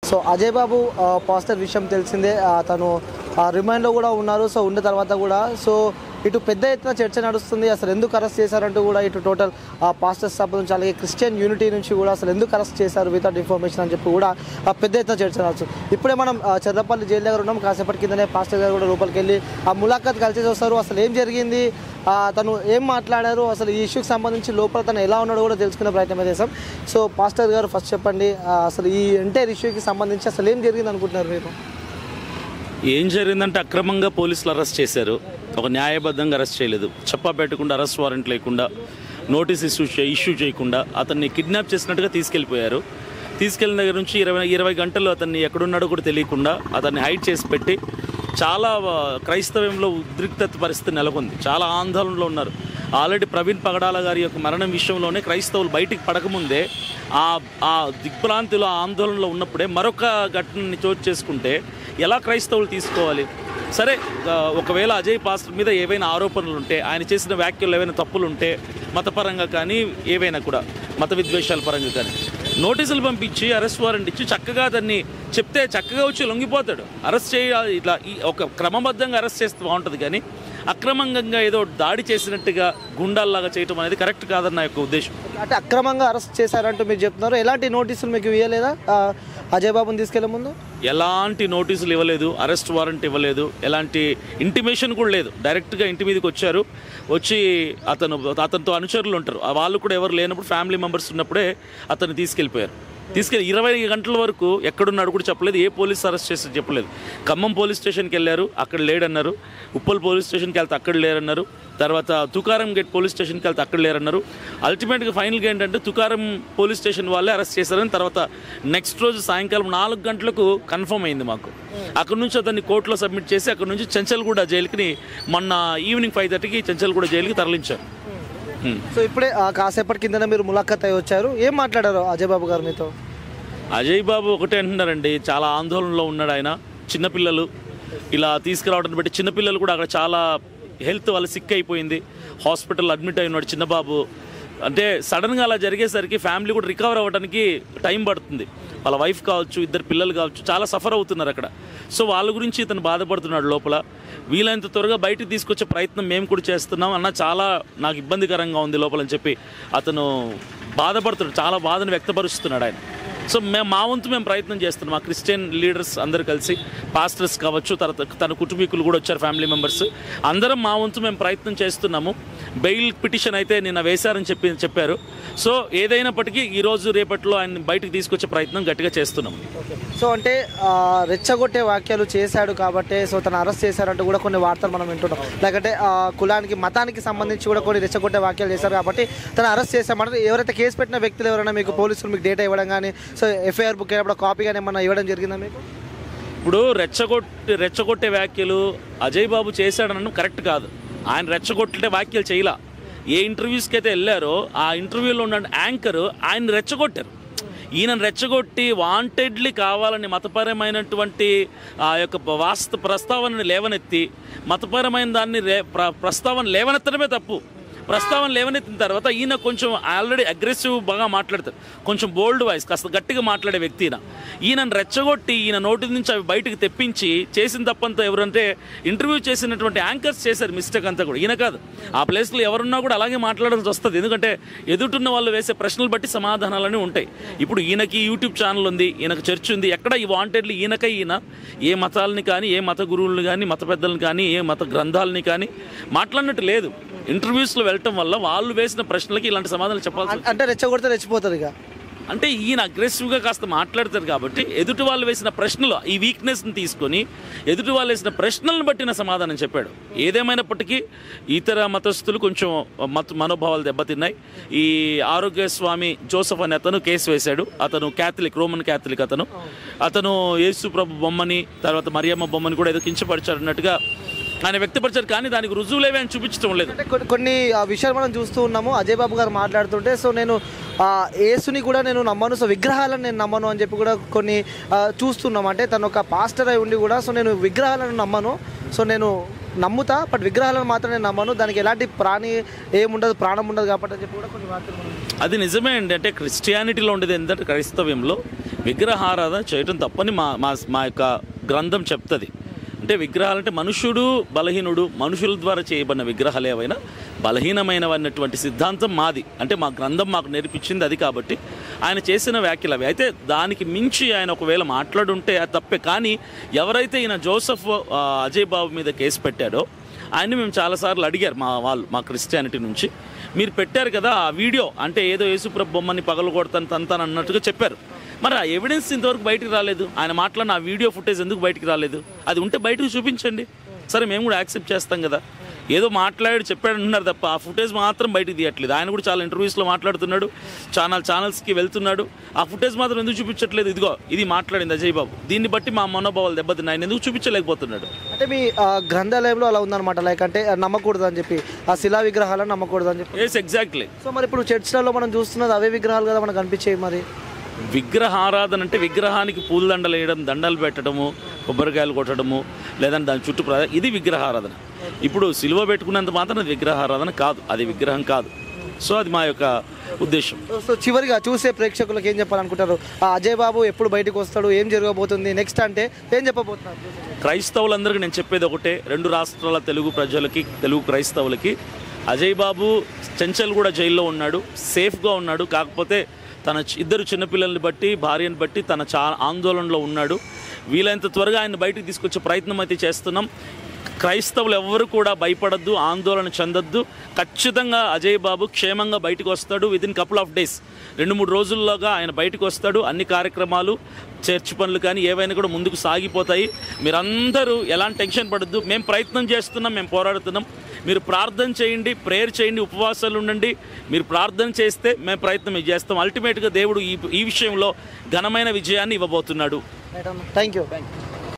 So Ajay బాబు pastor విషయం తెలిసిందే, తను రిమైండ్లో కూడా ఉన్నారు. సో ఉన్న తర్వాత కూడా సో ఇటు పెద్ద ఎత్తున చర్చ నడుస్తుంది. అసలు ఎందుకు అరెస్ట్ చేశారంటూ కూడా ఇటు టోటల్ పాస్టర్ సభ నుంచి అలాగే క్రిస్టియన్ యూనిటీ నుంచి కూడా అసలు ఎందుకు అరెస్ట్ చేశారు వితౌట్ ఇన్ఫర్మేషన్ అని చెప్పి కూడా పెద్ద ఎత్తున చర్చ నడుస్తుంది. ఇప్పుడే మనం చర్లపల్లి జైలు దగ్గర ఉన్నాం. కాసేపటి కిందనే పాస్టర్ గారు కూడా లోపలికి వెళ్ళి ఆ ములాఖాత్ కలిసి వస్తారు. అసలు ఏం జరిగింది, తను ఏం మాట్లాడారు, అసలు ఈ ఇష్యూకి సంబంధించి లోపల తను ఎలా ఉన్నాడో కూడా తెలుసుకునే ప్రయత్నం చేశాం. సో పాస్టర్ గారు ఫస్ట్ చెప్పండి, అసలు ఈ ఎంటైర్ ఇష్యూకి సంబంధించి అసలు ఏం జరిగింది అనుకుంటున్నారు మీరు? ఏం జరిగిందంటే అక్రమంగా పోలీసులు అరెస్ట్ చేశారు. ఒక న్యాయబద్ధంగా అరెస్ట్ చేయలేదు. చెప్పా పెట్టకుండా, అరెస్ట్ వారెంట్ లేకుండా, నోటీస్ ఇష్యూ చేయకుండా అతన్ని కిడ్నాప్ చేసినట్టుగా తీసుకెళ్ళిపోయారు. తీసుకెళ్ళిన దగ్గర నుంచి 20 గంటలు అతన్ని ఎక్కడున్నాడో కూడా తెలియకుండా అతన్ని హైడ్ చేసి పెట్టి చాలా క్రైస్తవంలో ఉద్రిక్తత పరిస్థితి నెలకొంది. చాలా ఆందోళనలో ఉన్నారు. ఆల్రెడీ ప్రవీణ్ పగడాల గారి యొక్క మరణం విషయంలోనే క్రైస్తవులు బయటికి పడకముందే ఆ దిగ్భ్రాంతిలో ఆందోళనలో ఉన్నప్పుడే మరొక ఘటనని చోటు చేసుకుంటే ఎలా క్రైస్తవులు తీసుకోవాలి? సరే, ఒకవేళ అజయ్ పాస్టర్ మీద ఏవైనా ఆరోపణలు ఉంటే, ఆయన చేసిన వ్యాఖ్యలు ఏవైనా తప్పులు ఉంటే మతపరంగా కానీ ఏవైనా కూడా మత విద్వేషాల పరంగా కానీ నోటీసులు పంపించి అరెస్ట్ వారెంట్ ఇచ్చి చక్కగా దాన్ని చెప్తే చక్కగా వచ్చి లొంగిపోతాడు. అరెస్ట్ చేయాలి, ఇట్లా ఒక క్రమబద్ధంగా అరెస్ట్ చేస్తే బాగుంటుంది. కానీ అక్రమంగా ఏదో దాడి చేసినట్టుగా గుండాల్లాగా చేయటం అనేది కరెక్ట్ కాదని నా యొక్క ఉద్దేశం. అంటే అక్రమంగా అరెస్ట్ చేశారంటూ మీరు చెప్తున్నారు. ఎలాంటి నోటీసులు మీకు ఇవ్వలేదా అజయ్ బాబుని తీసుకెళ్లే ముందు? ఎలాంటి నోటీసులు ఇవ్వలేదు, అరెస్ట్ వారెంట్ ఇవ్వలేదు, ఎలాంటి ఇంటిమేషన్ కూడా లేదు. డైరెక్ట్గా ఇంటి మీదకి వచ్చారు. వచ్చి అతనితో అనుచరులు ఉంటారు, వాళ్ళు కూడా ఎవరు లేనప్పుడు ఫ్యామిలీ మెంబర్స్ ఉన్నప్పుడే అతన్ని తీసుకెళ్ళిపోయారు. 20 గంటల వరకు ఎక్కడున్నాడు కూడా చెప్పలేదు. ఏ పోలీస్ అరెస్ట్ చేసి చెప్పలేదు. ఖమ్మం పోలీస్ స్టేషన్కి వెళ్ళారు, అక్కడ లేడన్నారు. ఉప్పల్ పోలీస్ స్టేషన్కి వెళ్తే అక్కడ లేరన్నారు. తర్వాత తుకారం గేట్ పోలీస్ స్టేషన్కి వెళ్తే అక్కడ లేరన్నారు. అల్టిమేట్గా ఫైనల్గా ఏంటంటే తుకారం పోలీస్ స్టేషన్ వాళ్ళే అరెస్ట్ చేశారని తర్వాత నెక్స్ట్ రోజు సాయంకాలం 4 గంటలకు కన్ఫర్మ్ అయింది మాకు. అక్కడ నుంచి అతన్ని కోర్టులో సబ్మిట్ చేసి అక్కడ నుంచి చెంచల్గూడ జైలుకి మొన్న ఈవినింగ్ 5:30కి చెంచల్గూడ జైలుకి తరలించారు. సో ఇప్పుడే కాసేపటి కింద మీరు ములాఖాత్ అయి వచ్చారు. ఏం మాట్లాడారు అజయ్ బాబు గారు మీతో? అజయ్ బాబు ఒకటే అంటున్నారండి, చాలా ఆందోళనలో ఉన్నాడు ఆయన. చిన్నపిల్లలు ఇలా తీసుకురావడం బట్టి చిన్నపిల్లలు కూడా అక్కడ చాలా హెల్త్ వాళ్ళ సిక్ అయిపోయింది, హాస్పిటల్ అడ్మిట్ అయి ఉన్నాడు చిన్నబాబు. అంటే సడన్గా అలా జరిగేసరికి ఫ్యామిలీ కూడా రికవర్ అవ్వడానికి టైం పడుతుంది. వాళ్ళ వైఫ్ కావచ్చు, 2 పిల్లలు కావచ్చు, చాలా సఫర్ అవుతున్నారు అక్కడ. సో వాళ్ళ గురించి ఇతను బాధపడుతున్నాడు లోపల. వీలైనంత త్వరగా బయటికి తీసుకొచ్చే ప్రయత్నం మేము కూడా చేస్తున్నాం అన్న. చాలా నాకు ఇబ్బందికరంగా ఉంది లోపల అని చెప్పి అతను బాధపడుతున్నాడు, చాలా బాధను వ్యక్తపరుస్తున్నాడు ఆయన. సో మా వంతు మేము ప్రయత్నం చేస్తున్నాం. మా క్రిస్టియన్ లీడర్స్ అందరూ కలిసి, పాస్టర్స్ కావచ్చు, తర్వాత తన కుటుంబీకులు కూడా వచ్చారు, ఫ్యామిలీ మెంబర్స్ అందరం మా వంతు మేము ప్రయత్నం చేస్తున్నాము. బెయిల్ పిటిషన్ అయితే నిన్న వేశారని చెప్పారు. సో ఏదైనప్పటికీ ఈరోజు రేపట్లో ఆయన బయటకు తీసుకొచ్చే ప్రయత్నం గట్టిగా చేస్తున్నాం. సో అంటే రెచ్చగొట్టే వాక్యాలు చేశాడు కాబట్టి సో తను అరెస్ట్ చేశారంటూ కూడా కొన్ని వార్తలు మనం వింటున్నాం. లేకంటే కులానికి మతానికి సంబంధించి కూడా కొన్ని రెచ్చగొట్టే వాక్యాలు చేశారు కాబట్టి తను అరెస్ట్ చేశామంటే ఎవరైతే కేసు పెట్టిన వ్యక్తులు ఎవరైనా మీకు పోలీసులు మీకు డేటా ఇవ్వడం కానీ, సో ఎఫ్ఐఆర్ బుక్ అయినప్పుడు కాపీ కానీ ఏమన్నా ఇవ్వడం జరిగిందా మీకు? ఇప్పుడు రెచ్చగొట్టే వ్యాఖ్యలు అజయ్ బాబు చేశాడనడం కరెక్ట్ కాదు. ఆయన రెచ్చగొట్టే వ్యాఖ్యలు చేయలా. ఏ ఇంటర్వ్యూస్కి అయితే వెళ్ళారో ఆ ఇంటర్వ్యూలో ఉన్న యాంకర్ ఆయన రెచ్చగొట్టారు. ఈయన రెచ్చగొట్టి వాంటెడ్లీ కావాలని మతపరమైనటువంటి ఆ యొక్క ప్రస్తావనని లేవనెత్తి, మతపరమైన దాన్ని ప్రస్తావన లేవనెత్తడమే తప్పు. ప్రస్తావన లేవనెత్తిన తర్వాత ఈయన కొంచెం ఆల్రెడీ అగ్రెసివ్ బాగా మాట్లాడతారు, కొంచెం బోల్డ్ వాయిస్, కాస్త గట్టిగా మాట్లాడే వ్యక్తి ఈయనను రెచ్చగొట్టి ఈయన నోటి నుంచి అవి బయటకు తెప్పించి చేసిన తప్పంతా ఎవరంటే ఇంటర్వ్యూ చేసినటువంటి యాంకర్స్ చేశారు మిస్టేక్ అంతా కూడా. ఈయన కాదు, ఆ ప్లేస్లో ఎవరున్నా కూడా అలాగే మాట్లాడాల్సి వస్తుంది. ఎందుకంటే ఎదుటిన్న వాళ్ళు వేసే ప్రశ్నలు బట్టి సమాధానాలన్నీ ఉంటాయి. ఇప్పుడు ఈయనకి యూట్యూబ్ ఛానల్ ఉంది, ఈయనకు చర్చ్ ఉంది. ఎక్కడ ఈ వాంటెడ్లీ ఈయన ఏ మతాలని కానీ, ఏ మత గురువులను కానీ, మత పెద్దలను కానీ, ఏ మత గ్రంథాలని కానీ మాట్లాడినట్టు లేదు. ఇంటర్వ్యూస్లో వెళ్ళటం వల్ల వాళ్ళు వేసిన ప్రశ్నలకి ఇలాంటి సమాధానాలు చెప్పాల్సి, అంటే రెచ్చగొడితే రెచ్చిపోతారు ఇక. అంటే ఈయన అగ్రెసివ్గా కాస్త మాట్లాడతారు కాబట్టి ఎదుటి వాళ్ళు వేసిన ప్రశ్నలు, ఈ వీక్నెస్ని తీసుకొని ఎదుటి వాళ్ళు వేసిన ప్రశ్నలను బట్టిన సమాధానం చెప్పాడు. ఏదేమైనప్పటికీ ఇతర మతస్థులు కొంచెం మనోభావాలు దెబ్బతిన్నాయి. ఈ ఆరోగ్య స్వామి జోసఫ్ అనే అతను కేసు వేశాడు. అతను క్యాథలిక్, రోమన్ క్యాథలిక్. అతను యేసు ప్రభు బొమ్మని, తర్వాత మరియమ్మ బొమ్మని కూడా ఏదో కించపరిచాడు అన్నట్టుగా ఆయన వ్యక్తపరిచారు. కానీ దానికి రుజువులేవే అని చూపించడం లేదు. కొన్ని విషయాలు మనం చూస్తూ ఉన్నాము. అజయ్ బాబు గారు మాట్లాడుతుంటే సో నేను యేసుని కూడా నేను నమ్మను, సో విగ్రహాలను నేను నమ్మను అని చెప్పి కూడా కొన్ని చూస్తున్నాం. అంటే తను ఒక పాస్టర్ అయి ఉండి కూడా సో నేను విగ్రహాలను నమ్మను, సో నేను నమ్ముతా, బట్ విగ్రహాలను మాత్రం నేను నమ్మను, దానికి ఎలాంటి ఏముండదు, ప్రాణం ఉండదు కాబట్టి అని చెప్పి కూడా కొన్ని వార్తలు. అది నిజమే అండి. అంటే క్రిస్టియానిటీలో ఉండేది ఏంటంటే క్రైస్తవ్యంలో విగ్రహారాధన చేయటం తప్పని మా యొక్క గ్రంథం చెప్తుంది. అంటే విగ్రహాలంటే మనుషుడు బలహీనుడు, మనుషుల ద్వారా చేయబడిన విగ్రహాలు ఏవైనా బలహీనమైనవన్నటువంటి సిద్ధాంతం మాది. అంటే మా గ్రంథం మాకు నేర్పించింది అది. కాబట్టి ఆయన చేసిన వ్యాఖ్యలు అవి. అయితే దానికి మించి ఆయన ఒకవేళ మాట్లాడుంటే అది తప్పే. కానీ ఎవరైతే ఈయన జోసెఫ్ అజయ్ బాబు మీద కేసు పెట్టాడో ఆయన్ని మేము చాలాసార్లు అడిగారు మా క్రిస్టియానిటీ నుంచి, మీరు పెట్టారు కదా ఆ వీడియో, అంటే ఏదో యేసుప్రభు బొమ్మని పగలగొడతాను తంతాను అన్నట్టుగా చెప్పారు. మరి ఆ ఎవిడెన్స్ ఇంతవరకు బయటికి రాలేదు. ఆయన మాట్లాడిన ఆ వీడియో ఫుటేజ్ ఎందుకు బయటికి రాలేదు? అది ఉంటే బయటకు చూపించండి, సరే మేము కూడా యాక్సెప్ట్ చేస్తాం కదా. ఏదో మాట్లాడి చెప్పాడంటున్నారు తప్ప ఆ ఫుటేజ్ మాత్రం బయటకు తీయట్లేదు. ఆయన కూడా చాలా ఇంటర్వ్యూస్లో మాట్లాడుతున్నాడు, ఛానల్స్కి వెళ్తున్నాడు. ఆ ఫుటేజ్ మాత్రం ఎందుకు చూపించట్లేదు? ఇదిగో ఇది మాట్లాడింది అజయ్ బాబు, దీన్ని బట్టి మా మనోభావాలు దెబ్బతిన్నాయి, ఆయన ఎందుకు చూపించలేకపోతున్నాడు? అంటే మీ గ్రంథాలయంలో అలా ఉందన్నమాట, లైక్ అంటే నమ్మకూడదు అని చెప్పి, ఆ శిలా విగ్రహాలను నమ్మకూడదు అని చెప్పి. Yes, exactly. సో మరి ఇప్పుడు చర్చ్లలో మనం చూస్తున్నది అవే విగ్రహాలు కదా మనకు అనిపించేవి. మరి విగ్రహారాధన అంటే విగ్రహానికి పూలదండలు వేయడం, దండలు పెట్టడము, కొబ్బరికాయలు కొట్టడము, లేదంటే దాని చుట్టూ ఇది విగ్రహారాధన. ఇప్పుడు సిలువ పెట్టుకున్నంత మాత్రం అది విగ్రహారాధన కాదు, అది విగ్రహం కాదు. సో అది మా యొక్క ఉద్దేశం. సో చివరిగా చూసే ప్రేక్షకులకు ఏం చెప్పాలనుకుంటారు? అజయ్ బాబు ఎప్పుడు బయటకు వస్తాడు, ఏం జరగబోతుంది నెక్స్ట్ అంటే ఏం చెప్పబోతున్నారు? క్రైస్తవులందరికీ నేను చెప్పేది ఒకటే, 2 రాష్ట్రాల తెలుగు ప్రజలకి, తెలుగు క్రైస్తవులకి, అజయ్ బాబు చెంచల్ కూడా జైల్లో ఉన్నాడు, సేఫ్గా ఉన్నాడు. కాకపోతే తన 2 చిన్నపిల్లల్ని బట్టి, భార్యను బట్టి తన ఆందోళనలో ఉన్నాడు. వీలైనంత త్వరగా ఆయన బయటకు తీసుకొచ్చే ప్రయత్నం అయితే చేస్తున్నాం. క్రైస్తవులు ఎవ్వరు కూడా భయపడద్దు, ఆందోళన చెందొద్దు. ఖచ్చితంగా అజయ్ బాబు క్షేమంగా బయటకు వస్తాడు. వితిన్ కపుల్ ఆఫ్ డేస్, 2-3 రోజుల్లోగా ఆయన బయటకు వస్తాడు. అన్ని కార్యక్రమాలు, చర్చ్ పనులు కానీ ఏవైనా కూడా ముందుకు సాగిపోతాయి. మీరందరూ ఎలాంటి టెన్షన్ పడద్దు. మేము ప్రయత్నం చేస్తున్నాం, మేము పోరాడుతున్నాం. మీరు ప్రార్థన చేయండి, ప్రేయర్ చేయండి, ఉపవాసాలు ఉండండి. మీరు ప్రార్థన చేస్తే మేము ప్రయత్నం చేస్తాం. అల్టిమేట్గా దేవుడు ఈ విషయంలో ఘనమైన విజయాన్ని ఇవ్వబోతున్నాడు. Thank you.